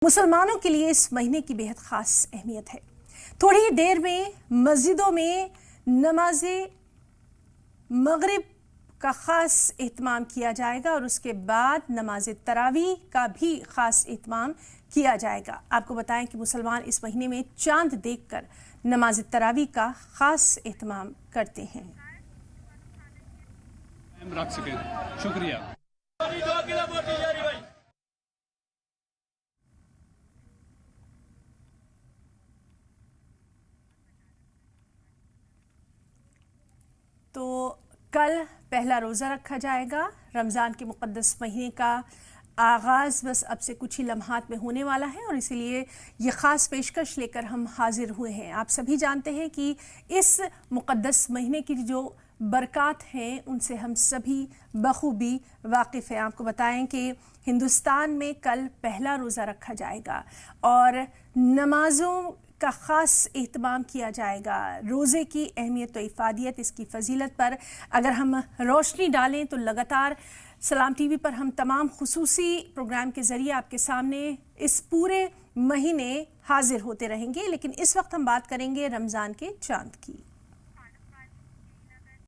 मुसलमानों के लिए इस महीने की बेहद ख़ास अहमियत है। थोड़ी ही देर में मस्जिदों में नमाज मगरिब का ख़ास एहतमाम किया जाएगा और उसके बाद नमाज तरावी का भी ख़ास एहतमाम किया जाएगा। आपको बताएं कि मुसलमान इस महीने में चांद देखकर नमाज तरावी का ख़ास एहतमाम करते हैं। शुक्रिया। तो कल पहला रोज़ा रखा जाएगा। रमज़ान के मुक़द्दस महीने का आगाज़ बस अब से कुछ ही लम्हात में होने वाला है और इसीलिए ये ख़ास पेशकश लेकर हम हाजिर हुए हैं। आप सभी जानते हैं कि इस मुक़द्दस महीने की जो बरक़ात हैं उनसे हम सभी बखूबी वाकिफ़ हैं। आपको बताएं कि हिंदुस्तान में कल पहला रोज़ा रखा जाएगा और नमाज़ों का ख़ास एहतमाम किया जाएगा। रोज़े की अहमियत और इफ़ादियत, इसकी फ़जीलत पर अगर हम रोशनी डालें तो लगातार सलाम टीवी पर हम तमाम खुसूसी प्रोग्राम के ज़रिए आपके सामने इस पूरे महीने हाजिर होते रहेंगे। लेकिन इस वक्त हम बात करेंगे रमज़ान के चांद की।